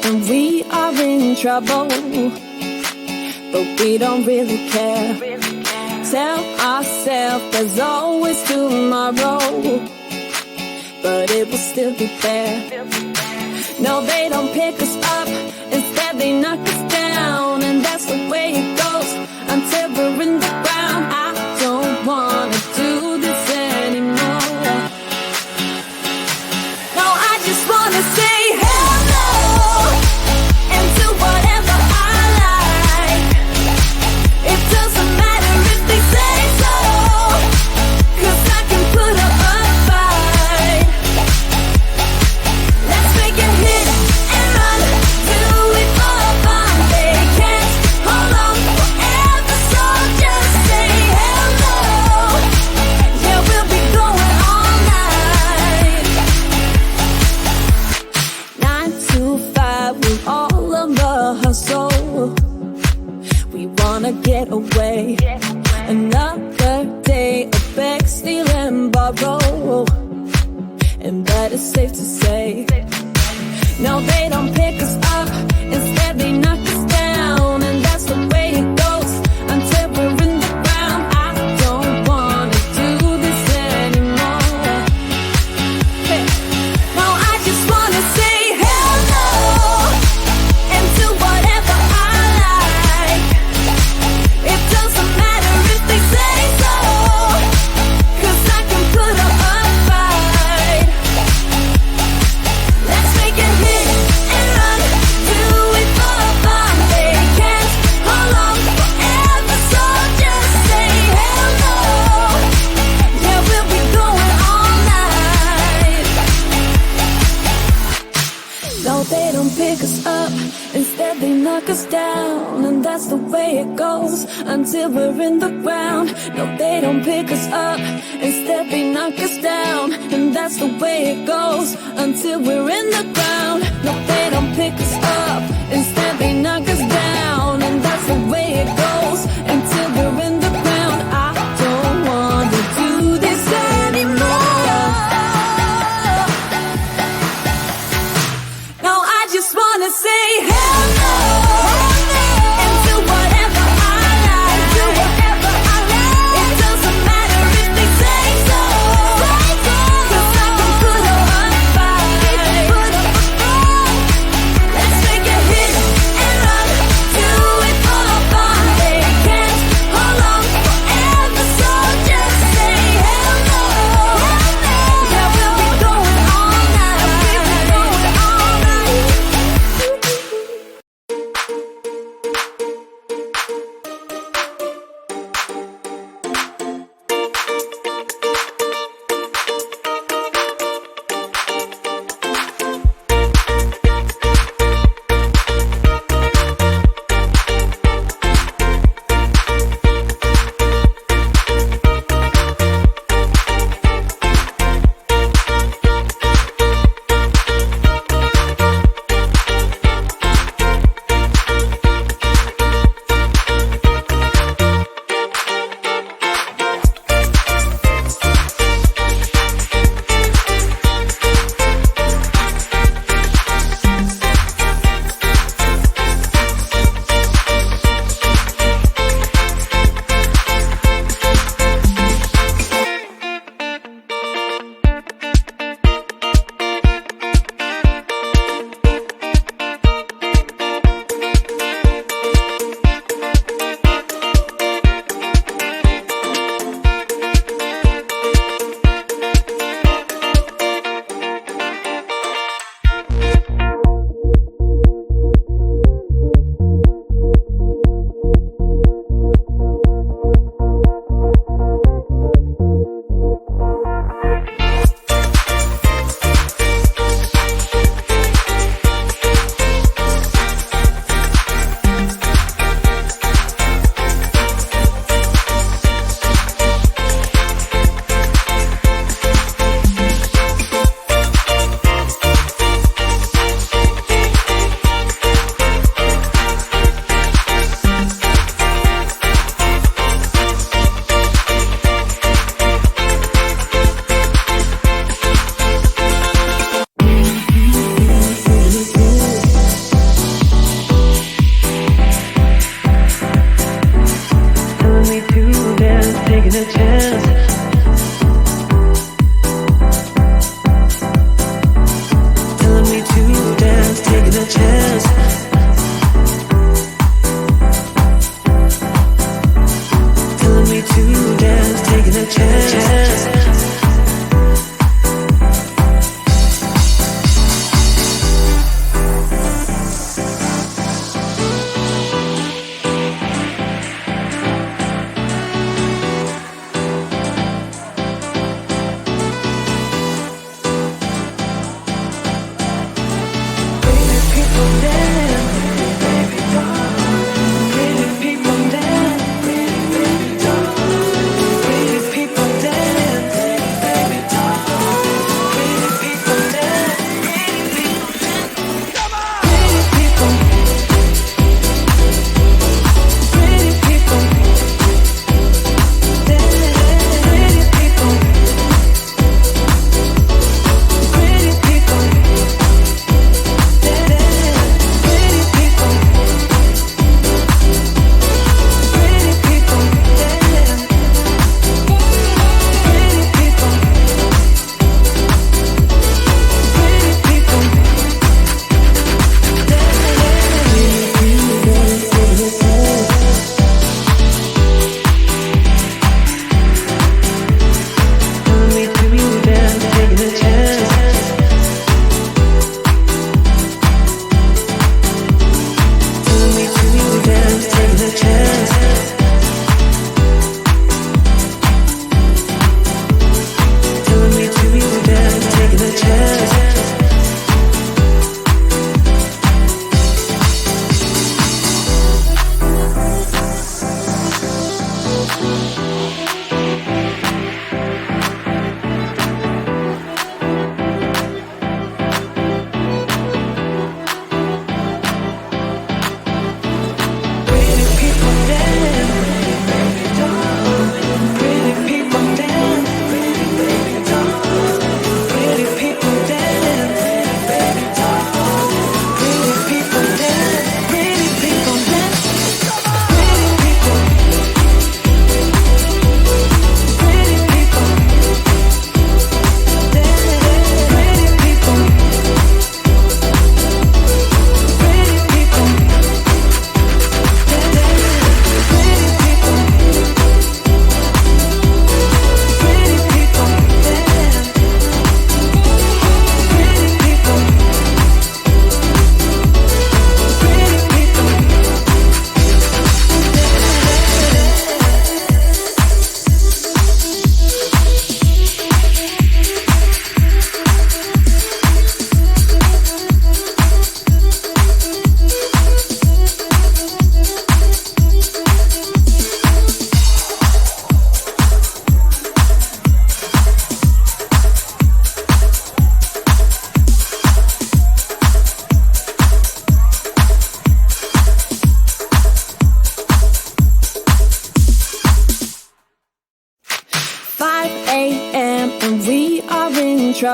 and we are in trouble, but we don't really care. Tell ourselves there's always tomorrow, but it will still be there. No, they don't pick us up, instead they knock us down, and that's the way it goes until we're in the ground. I don't wanna do this anymore. No, I just wanna say hello and do whatever I like. It doesn't matter if they say so, 'cause I can put up a fight. Let's make it hit and run, do it for fun. They can't hold on forever, so just say hello. Yeah, we'll be going all night. 9 to 5, we're all on the hustle. We wanna get away. Another day of beg, steal and borrow, and that is safe to say. No, they don't pick us up, instead they knock us down, and that's the way it goes until we're in the ground. I don't wanna do this anymore. Hey. No, I just wanna say hello and do whatever I like. It doesn't matter if they say so, 'cause I can put up a fight. Let's make it hit and run, do it for fun. They can't hold on forever, so just say hello. Yeah, we'll be going all night. No, they don't pick us up, instead they knock us down, and that's the way it goes until we're in the ground. No, they don't pick us up, instead they knock us down, and that's the way it goes until we're in the ground. No, they don't pick us up, instead they knock us down, and that's the way it goes until we're in the ground. I don't want to do this anymore. No, I just wanna say hello and do whatever I like. Do whatever I like. It doesn't matter if they say so, 'cause I can put up a fight.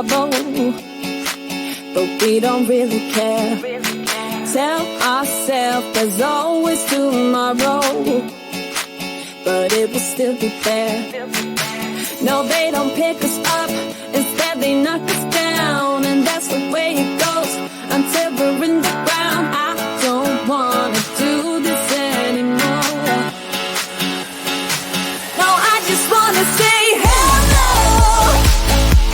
trouble, but we don't really care. Tell ourselves there's always tomorrow, but it will still be there. No, they don't pick us up, instead they knock us down, and that's the way it goes until we're in the ground. I don't wanna do this anymore. No, I just wanna say hello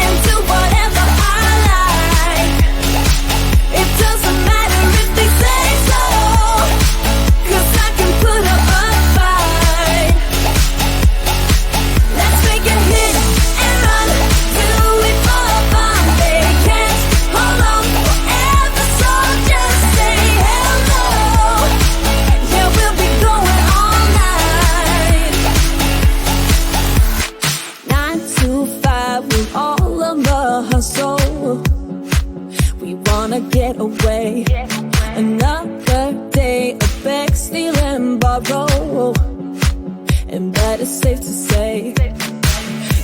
and do whatever I like. It doesn't matter if they say so, 'cause I can put up a fight. Let's make a hit and run, do it for fun. They can't hold on forever, so just say hello. Yeah, we'll be going all night. 9 to 5, we're all on the hustle. We wanna get away. Another day of beg, steal and borrow, and that is safe to say.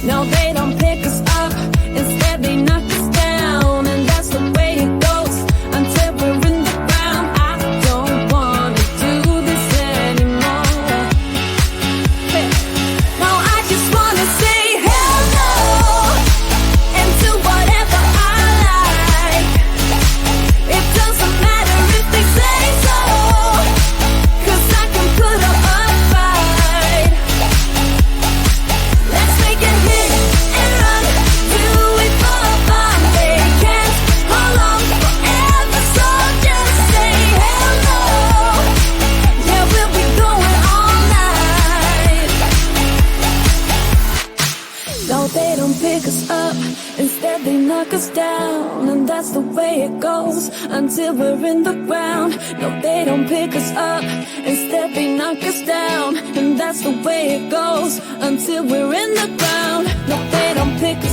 No, they don't pick us up, instead they knock us down, and that's the way it goes until we're in the ground. I don't wanna do this anymore. Hey. No, I just wanna say hello and do whatever I like. It doesn't matter if they say so, 'cause I can put up a fight. Let's make a hit and run, do it for fun. They can't hold on forever, so just say hello. Yeah, we'll be going all night. No, they don't pick us up, instead they knock us down, and that's the way it goes until we're in the ground. No, they don't pick us up, instead they knock us down, and that's the way it goes until we're in the ground. No, they don't pick us